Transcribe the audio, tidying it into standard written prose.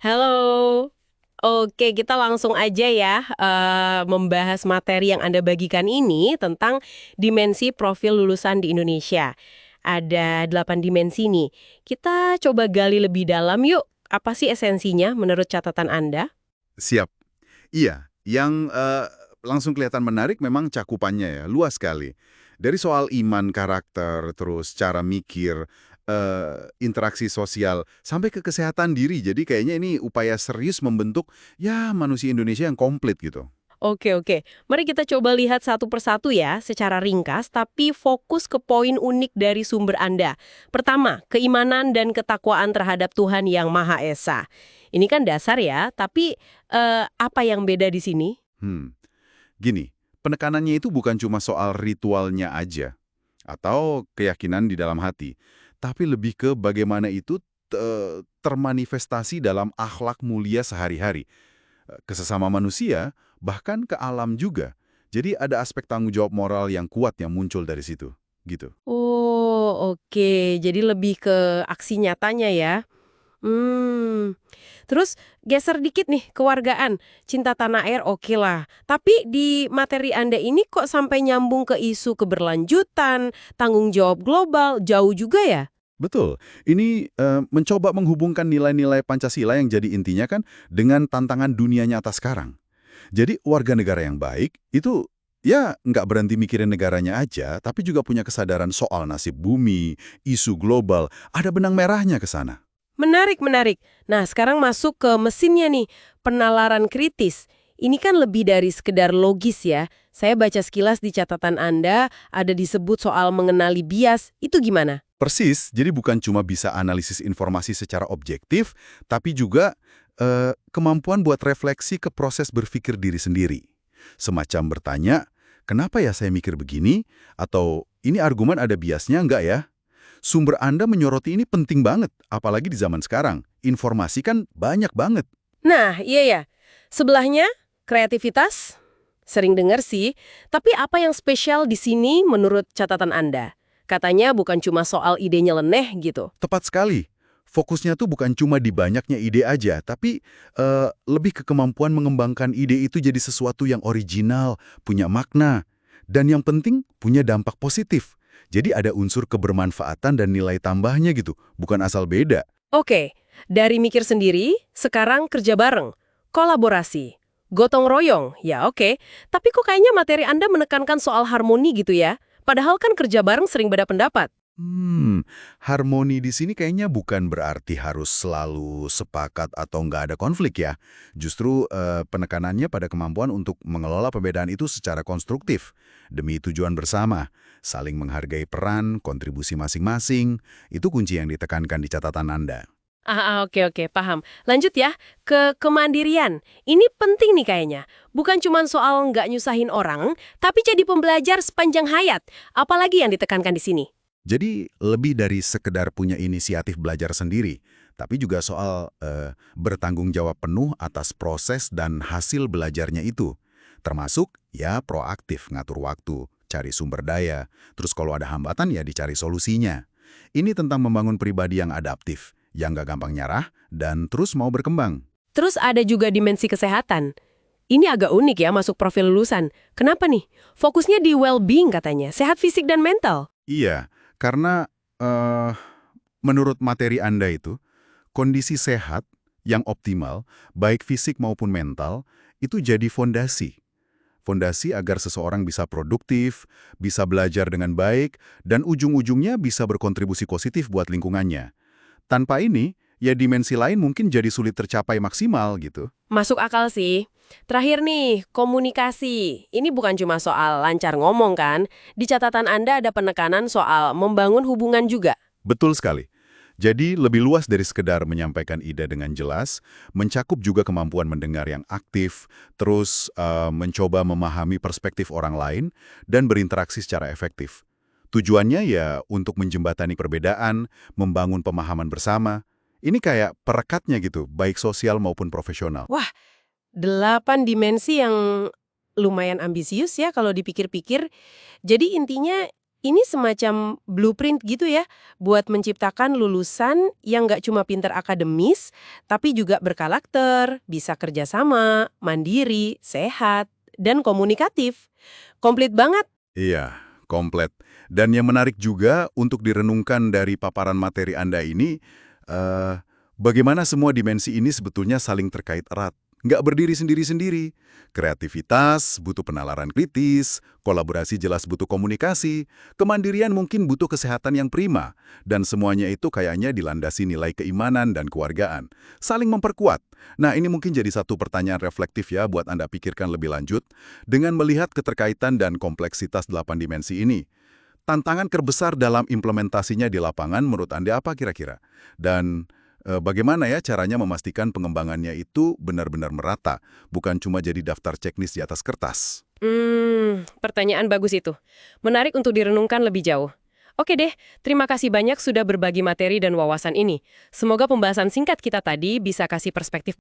Halo. Oke, kita langsung aja ya membahas materi yang Anda bagikan ini tentang dimensi profil lulusan di Indonesia. Ada 8 dimensi nih. Kita coba gali lebih dalam yuk. Apa sih esensinya menurut catatan Anda? Siap. Iya, yang langsung kelihatan menarik memang cakupannya ya, luas sekali. Dari soal iman, karakter, terus cara mikir, interaksi sosial, sampai ke kesehatan diri. Jadi kayaknya ini upaya serius membentuk, ya manusia Indonesia yang komplit gitu. Oke, oke. Mari kita coba lihat satu persatu ya, secara ringkas, tapi fokus ke poin unik dari sumber Anda. Pertama, keimanan dan ketakwaan terhadap Tuhan Yang Maha Esa. Ini kan dasar ya, tapi apa yang beda di sini? Hmm. Gini, penekanannya itu bukan cuma soal ritualnya aja, atau keyakinan di dalam hati, tapi lebih ke bagaimana itu termanifestasi dalam akhlak mulia sehari-hari. Ke sesama manusia, bahkan ke alam juga. Jadi ada aspek tanggung jawab moral yang kuat yang muncul dari situ, gitu. Oh, oke. Jadi lebih ke aksi nyatanya ya. Terus geser dikit nih, kewargaan. Cinta tanah air oke lah. Tapi di materi Anda ini kok sampai nyambung ke isu keberlanjutan, tanggung jawab global, jauh juga ya? Betul, ini mencoba menghubungkan nilai-nilai Pancasila yang jadi intinya kan dengan tantangan dunia nyata sekarang. Jadi warga negara yang baik itu ya nggak berhenti mikirin negaranya aja, tapi juga punya kesadaran soal nasib bumi, isu global, ada benang merahnya ke sana. Menarik, menarik. Nah, sekarang masuk ke mesinnya nih, penalaran kritis. Ini kan lebih dari sekedar logis ya. Saya baca sekilas di catatan Anda, ada disebut soal mengenali bias. Itu gimana? Persis, jadi bukan cuma bisa analisis informasi secara objektif, tapi juga kemampuan buat refleksi ke proses berpikir diri sendiri. Semacam bertanya, kenapa ya saya mikir begini? Atau ini argumen ada biasnya nggak ya? Sumber Anda menyoroti ini penting banget, apalagi di zaman sekarang. Informasi kan banyak banget. Nah, iya ya. Sebelahnya, kreativitas. Sering dengar sih, tapi apa yang spesial di sini menurut catatan Anda? Katanya bukan cuma soal ide nyeleneh gitu. Tepat sekali. Fokusnya tuh bukan cuma di banyaknya ide aja, tapi lebih ke kemampuan mengembangkan ide itu jadi sesuatu yang original, punya makna, dan yang penting punya dampak positif. Jadi ada unsur kebermanfaatan dan nilai tambahnya gitu, bukan asal beda. Oke, dari mikir sendiri, sekarang kerja bareng, kolaborasi, gotong royong, ya oke. Tapi kok kayaknya materi Anda menekankan soal harmoni gitu ya? Padahal kan kerja bareng sering beda pendapat. Harmoni di sini kayaknya bukan berarti harus selalu sepakat atau nggak ada konflik ya. Justru penekanannya pada kemampuan untuk mengelola perbedaan itu secara konstruktif, demi tujuan bersama, saling menghargai peran, kontribusi masing-masing, itu kunci yang ditekankan di catatan Anda. Oke, oke, paham. Lanjut ya, ke kemandirian. Ini penting nih kayaknya. Bukan cuma soal nggak nyusahin orang, tapi jadi pembelajar sepanjang hayat. Apalagi yang ditekankan di sini? Jadi lebih dari sekedar punya inisiatif belajar sendiri, tapi juga soal bertanggung jawab penuh atas proses dan hasil belajarnya itu. Termasuk ya proaktif ngatur waktu, cari sumber daya, terus kalau ada hambatan ya dicari solusinya. Ini tentang membangun pribadi yang adaptif, yang gak gampang nyerah, dan terus mau berkembang. Terus ada juga dimensi kesehatan. Ini agak unik ya masuk profil lulusan. Kenapa nih? Fokusnya di well-being katanya, sehat fisik dan mental. Iya, karena menurut materi Anda itu, kondisi sehat yang optimal, baik fisik maupun mental, itu jadi fondasi. Fondasi agar seseorang bisa produktif, bisa belajar dengan baik, dan ujung-ujungnya bisa berkontribusi positif buat lingkungannya. Tanpa ini, ya dimensi lain mungkin jadi sulit tercapai maksimal gitu. Masuk akal sih. Terakhir nih, komunikasi. Ini bukan cuma soal lancar ngomong kan? Di catatan Anda ada penekanan soal membangun hubungan juga. Betul sekali. Jadi lebih luas dari sekedar menyampaikan ide dengan jelas, mencakup juga kemampuan mendengar yang aktif, terus mencoba memahami perspektif orang lain, dan berinteraksi secara efektif. Tujuannya ya untuk menjembatani perbedaan, membangun pemahaman bersama. Ini kayak perekatnya gitu, baik sosial maupun profesional. Wah, 8 dimensi yang lumayan ambisius ya kalau dipikir-pikir. Jadi intinya Ini semacam blueprint gitu ya, buat menciptakan lulusan yang nggak cuma pinter akademis, tapi juga berkarakter, bisa kerjasama, mandiri, sehat, dan komunikatif. Komplit banget. Iya, komplit. Dan yang menarik juga untuk direnungkan dari paparan materi Anda ini, eh, bagaimana semua dimensi ini sebetulnya saling terkait erat. Nggak berdiri sendiri-sendiri. Kreativitas butuh penalaran kritis, kolaborasi jelas butuh komunikasi, kemandirian mungkin butuh kesehatan yang prima, dan semuanya itu kayaknya dilandasi nilai keimanan dan keluargaan. Saling memperkuat. Nah, ini mungkin jadi satu pertanyaan reflektif ya buat Anda pikirkan lebih lanjut. Dengan melihat keterkaitan dan kompleksitas 8 dimensi ini, tantangan terbesar dalam implementasinya di lapangan menurut Anda apa kira-kira? Dan bagaimana ya caranya memastikan pengembangannya itu benar-benar merata, bukan cuma jadi daftar checklist di atas kertas? Pertanyaan bagus itu. Menarik untuk direnungkan lebih jauh. Oke deh, terima kasih banyak sudah berbagi materi dan wawasan ini. Semoga pembahasan singkat kita tadi bisa kasih perspektif